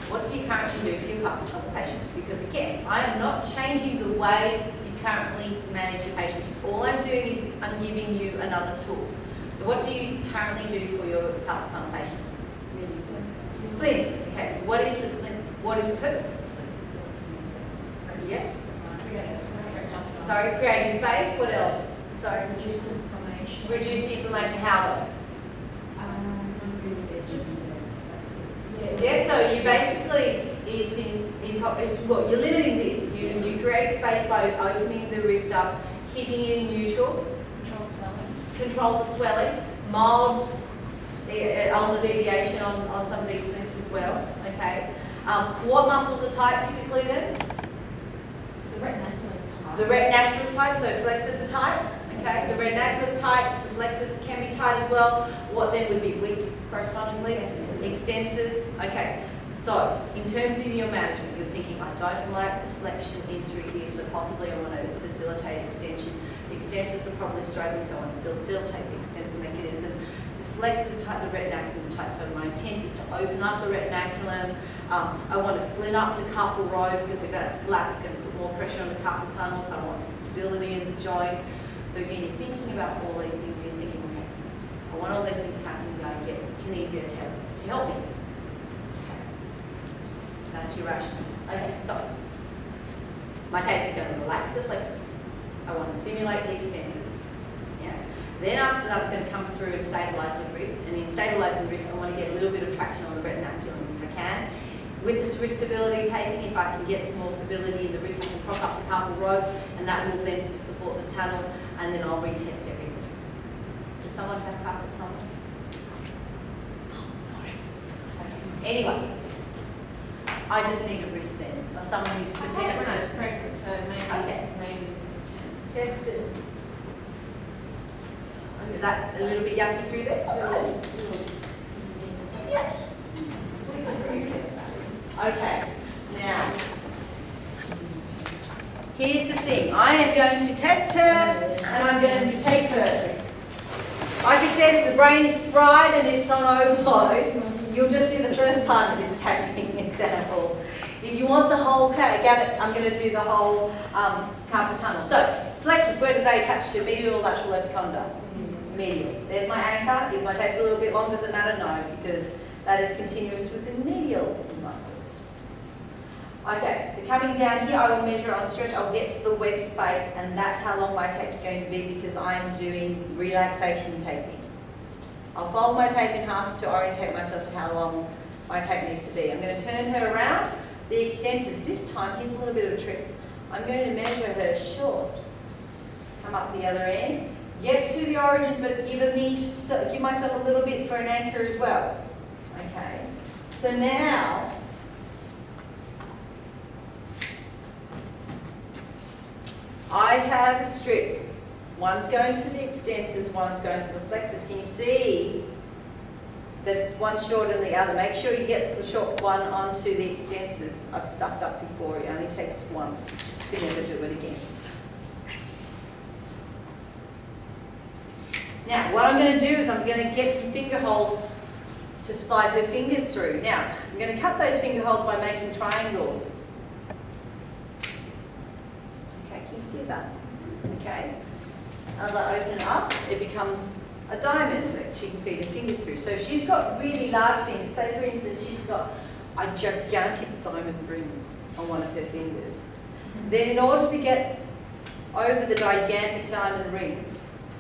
what do you currently do for your carpal tunnel patients? Because again, I am not changing the way you currently manage your patients. All I'm doing is I'm giving you another tool. So what do you currently do for your carpal tunnel patients? Splint. Okay, so what is the splint? What is the purpose of the splint? Yeah. Sorry, creating space. What else? Sorry. Reduce the inflammation. Reduce the inflammation. How though? Yeah. So you basically it's well, you're limiting this. You create space by opening the wrist up, keeping it in neutral. Control swelling. Control the swelling. Mild on the deviation on some of these splints as well. Okay. What muscles are tight typically then? The retinaculum is tight. The retinaculum is tight, so flexors are tight. Okay. The retinaculum is tight. The flexors can be tight as well. What then would be weak correspondingly? Extensors. Okay. So in terms of your management, you're thinking, I don't like the flexion in through here, so possibly I want to facilitate extension. The extensors are probably struggling, so I want to facilitate the extensor mechanism. Flexors tight, the retinaculum is tight, so my intent is to open up the retinaculum. I want to split up the carpal row because if that's flat, it's going to put more pressure on the carpal tunnel, so I want some stability in the joints. So again, you're thinking about all these things, you're thinking, okay, I want all these things happening, I get Kinesio Tape to help me. Okay. That's your rationale. Okay, so my tape is going to relax the flexors. I want to stimulate the extensors. Yeah. Then after that, I'm going to come through and stabilise the wrist. And in stabilising the wrist, I want to get a little bit of traction on the retinaculum if I can. With this wrist stability taping, if I can get some more stability in the wrist, I can prop up the carpal row, and that will then support the tunnel, and then I'll retest everything. Does someone have carpal tunnel? Okay. Anyway, I just need a wrist then, of someone who's potentially... pregnant, so maybe there's a chance. Test it. Is that a little bit yucky through there? Oh, good. Yeah. We can retest that. Okay. Now, here's the thing. I am going to test her, and I'm going to take her. Like I said, if the brain is fried and it's on overload, you'll just do the first part of this taping example. If you want the whole gamut, I'm going to do the whole carpal tunnel. So, flexors, where do they attach to? Medial or lateral epicondylar? Medial. There's my anchor. If my tape's a little bit long, does it matter? No, because that is continuous with the medial muscles. Okay, so coming down here, I will measure on stretch. I'll get to the web space, and that's how long my tape's going to be because I'm doing relaxation taping. I'll fold my tape in half to orientate myself to how long my tape needs to be. I'm going to turn her around. The extensors, this time, here's a little bit of a trick. I'm going to measure her short. Come up the other end. Get to the origin, but give myself a little bit for an anchor as well. Okay. So now, I have a strip. One's going to the extensors, one's going to the flexors. Can you see that it's one shorter than the other? Make sure you get the short one onto the extensors. I've stuffed up before. It only takes once to never do it again. Now, what I'm going to do is I'm going to get some finger holes to slide her fingers through. Now, I'm going to cut those finger holes by making triangles. Okay, can you see that? Okay. As I open it up, it becomes a diamond that she can feed her fingers through. So if she's got really large fingers, say for instance she's got a gigantic diamond ring on one of her fingers, then in order to get over the gigantic diamond ring,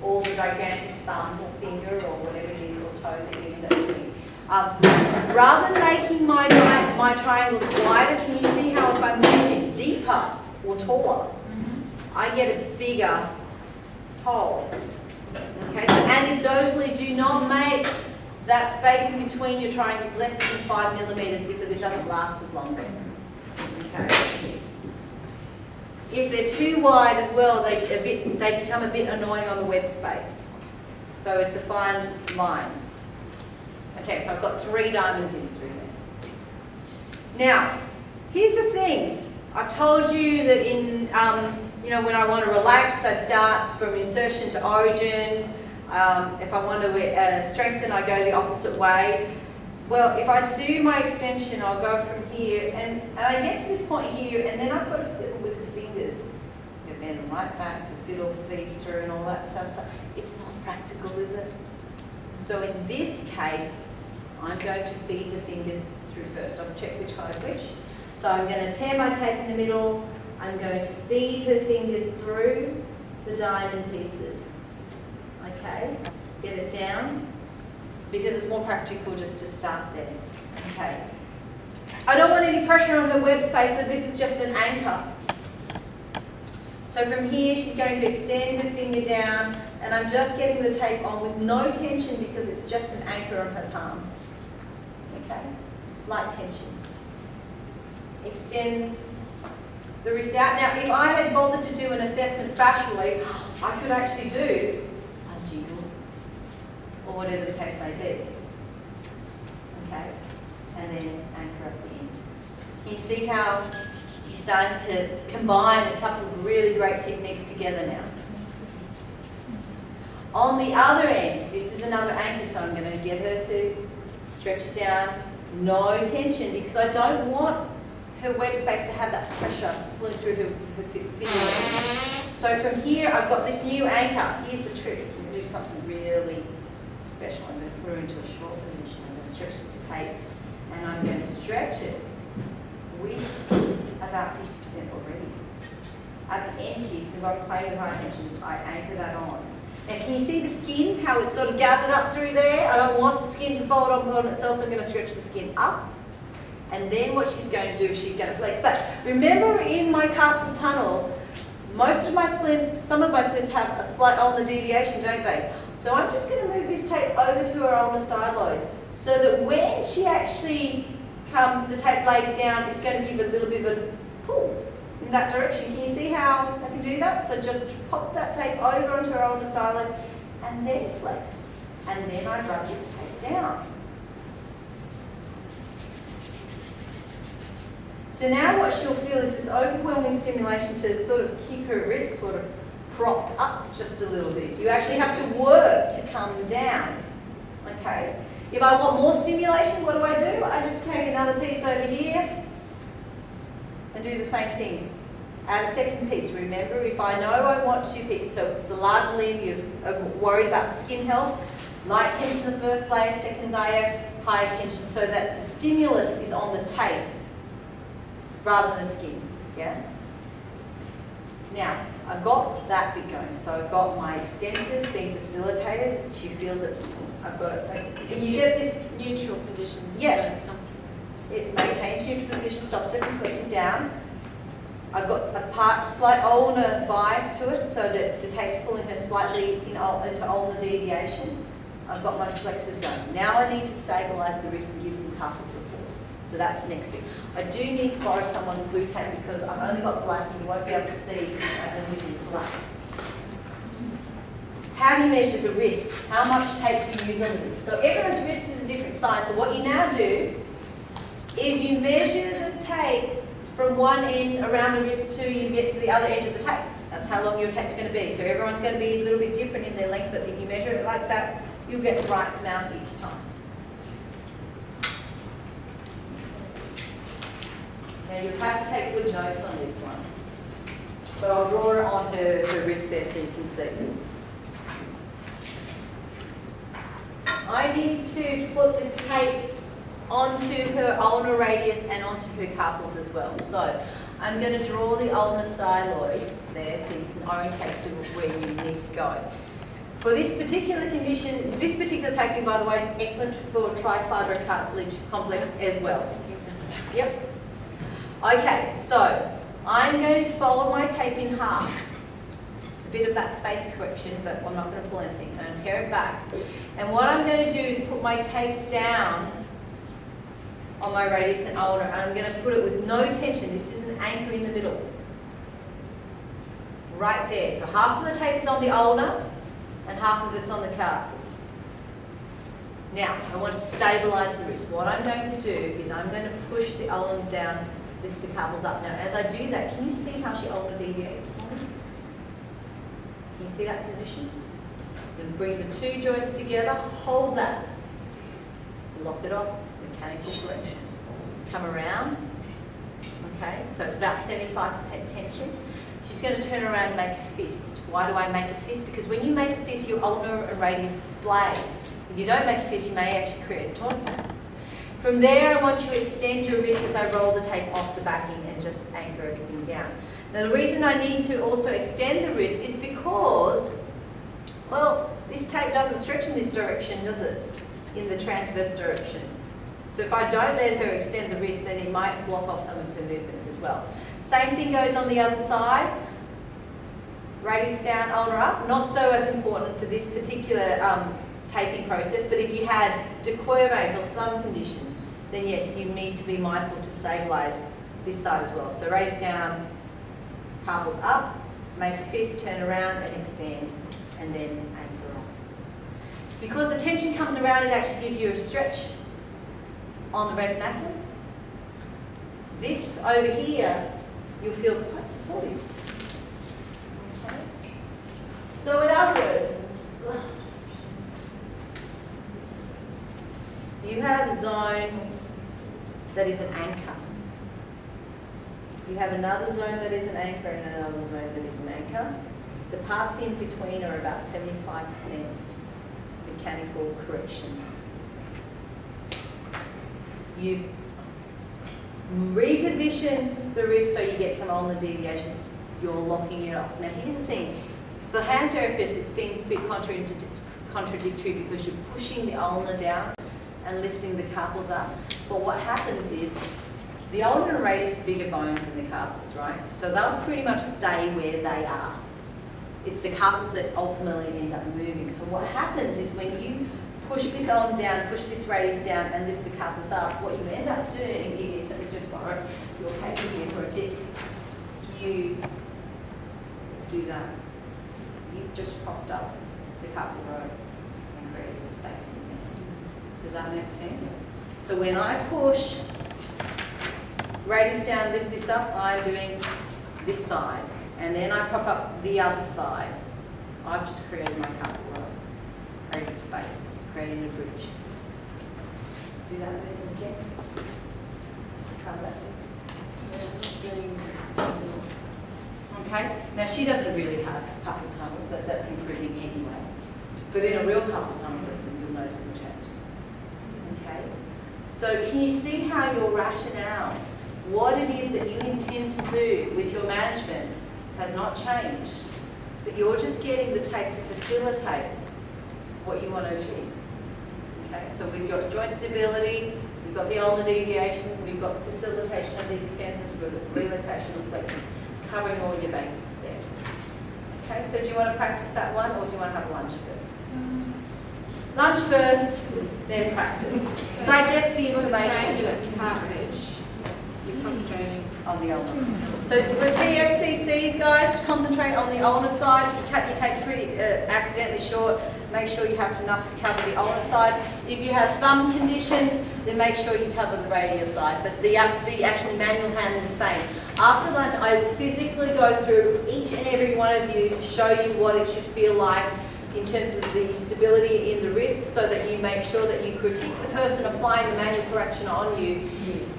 or the gigantic thumb or finger or whatever it is, or toe that you end up doing. Rather than making my triangles wider, can you see how if I make it deeper or taller, I get a bigger hole? Okay, so anecdotally, do not make that space in between your triangles less than 5 millimeters because it doesn't last as long then. Okay. If they're too wide as well, they become a bit annoying on the web space. So it's a fine line. Okay, so I've got 3 diamonds in through there. Now, here's the thing. I've told you that in, when I want to relax, I start from insertion to origin. If I want to strengthen, I go the opposite way. Well, if I do my extension, I'll go from here, and I get to this point here, and then I've got to fiddle with the fingers. You bend right back to fiddle, feed through, and all that stuff. So it's not practical, is it? So in this case, I'm going to feed the fingers through first. I'll check which one is which. So I'm going to tear my tape in the middle. I'm going to feed her fingers through the diamond pieces. Okay, get it down, because it's more practical just to start there. Okay. I don't want any pressure on her web space, so this is just an anchor. So from here, she's going to extend her finger down, and I'm just getting the tape on with no tension because it's just an anchor on her palm. Okay, light tension. Extend the wrist out. Now, if I had bothered to do an assessment fascially, I could actually do a jiggle, or whatever the case may be. Okay, and then anchor at the end. You see how you're starting to combine a couple of really great techniques together now. On the other end, this is another anchor, so I'm going to get her to stretch it down, no tension, because I don't want her web space to have that pressure pulling through her fingers. So from here, I've got this new anchor. Here's the trick. I'm going to do something really special. I'm going to put her into a short position. I'm going to stretch this tape, and I'm going to stretch it with about 50% already. At the end here, because I'm playing with high tensions, I anchor that on. Now, can you see the skin, how it's sort of gathered up through there? I don't want the skin to fold up on itself, so I'm going to stretch the skin up. And then what she's going to do is she's going to flex. But remember, in my carpal tunnel, most of my splints, some of my splints have a slight ulnar deviation, don't they? So I'm just going to move this tape over to her ulnar styloid, so that when she actually the tape lays down, it's going to give a little bit of a pull in that direction. Can you see how I can do that? So just pop that tape over onto her ulnar styloid, and then flex. And then I rub this tape down. So now what she'll feel is this overwhelming stimulation to sort of keep her wrist sort of propped up just a little bit. You actually have to work to come down. Okay. If I want more stimulation, what do? I just take another piece over here and do the same thing. Add a second piece. Remember, if I know I want 2 pieces, so the large limb, you're worried about the skin health, light tension the first layer, second layer, higher tension, so that the stimulus is on the tape rather than the skin. Yeah? Now, I've got that bit going, so I've got my extensors being facilitated. She feels it. I've got it. You get this neutral position. Yeah. It maintains neutral position, stops her from flexing down. I've got a slight ulnar bias to it, so that the tape's pulling her slightly into ulnar deviation. I've got my flexors going. Now I need to stabilise the wrist and give some carpal support. So that's the next bit. I do need to borrow someone's blue tape because I've only got black and you won't be able to see I'm using black. How do you measure the wrist? How much tape do you use on the wrist? So everyone's wrist is a different size. So what you now do is you measure the tape from one end around the wrist till you get to the other edge of the tape. That's how long your tape's going to be. So everyone's going to be a little bit different in their length, but if you measure it like that, you'll get the right amount each time. Now you'll have to take good notes on this one. But I'll draw it on her wrist there so you can see. I need to put this tape onto her ulnar radius and onto her carpals as well. So I'm going to draw the ulnar styloid there so you can orientate to where you need to go. For this particular condition, this particular taping, by the way, is excellent for trifibre cartilage complex as well. Yep. Okay, so I'm going to fold my tape in half. It's a bit of that space correction, but I'm not going to pull anything. I'm going to tear it back. And what I'm going to do is put my tape down on my radius and ulnar, and I'm going to put it with no tension. This is an anchor in the middle. Right there. So half of the tape is on the ulnar, and half of it's on the carpals. Now, I want to stabilise the wrist. What I'm going to do is I'm going to push the ulnar down, lift the carpals up. Now, as I do that, can you see how she ulnar deviates for me? Can you see that position? I'm going to bring the two joints together, hold that, lock it off, mechanical correction. Come around, okay, so it's about 75% tension. She's going to turn around and make a fist. Why do I make a fist? Because when you make a fist, your ulnar and radius splay. If you don't make a fist, you may actually create a torn. From there, I want you to extend your wrist as I roll the tape off the backing and just anchor everything down. Now, the reason I need to also extend the wrist is because, well, this tape doesn't stretch in this direction, does it? In the transverse direction. So if I don't let her extend the wrist, then it might block off some of her movements as well. Same thing goes on the other side. Radius down, ulnar up. Not so as important for this particular taping process, but if you had decurvate or thumb conditions, then yes, you need to be mindful to stabilise this side as well. So radius down, carpals up, make a fist, turn around and extend, and then anchor off. Because the tension comes around, it actually gives you a stretch on the retinaculum. This over here, you'll feel is quite supportive. Okay. So in other words, you have a zone that is an anchor. You have another zone that is an anchor and another zone that is an anchor. The parts in between are about 75% mechanical correction. You've repositioned the wrist so you get some ulnar deviation. You're locking it off. Now here's the thing. For hand therapists, it seems a bit contradictory because you're pushing the ulnar down and lifting the carpals up. But what happens is the ulnar and radius are bigger bones than the carpals, right? So they'll pretty much stay where they are. It's the carpals that ultimately end up moving. So what happens is when you push this ulnar down, push this radius down and lift the carpals up, what you end up doing is, let me just borrow your paper here for a tip, you do that. You've just propped up the carpal row and created the space in there. Does that make sense? So when I push, radius down, lift this up, I'm doing this side. And then I prop up the other side. I've just created my carpal row, created space, created a bridge. Do that movement again. How's that feel? Okay, now she doesn't really have carpal tunnel, but that's improving anyway. But in a real carpal tunnel person, you'll notice some changes. Okay, so can you see how your rationale, what it is that you intend to do with your management has not changed, but you're just getting the tape to facilitate what you want to achieve. Okay, so we've got joint stability, we've got the ulnar deviation, we've got the facilitation of the extensors, we've got relaxation of flexors, covering all your bases there. Okay, so do you want to practice that one or do you want to have lunch first? Lunch first, then practice. So digest the information. Cartilage. You're concentrating On the ulnar. So for TFCCs, guys, concentrate on the ulnar side. If you cut your tape pretty accidentally short, make sure you have enough to cover the ulnar side. If you have thumb conditions, then make sure you cover the radial side. But the actual manual handling is the same. After lunch, I will physically go through each and every one of you to show you what it should feel like in terms of the stability in the wrist, so that you make sure that you critique the person applying the manual correction on you,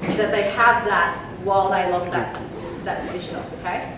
that they have that while they lock that position off, okay?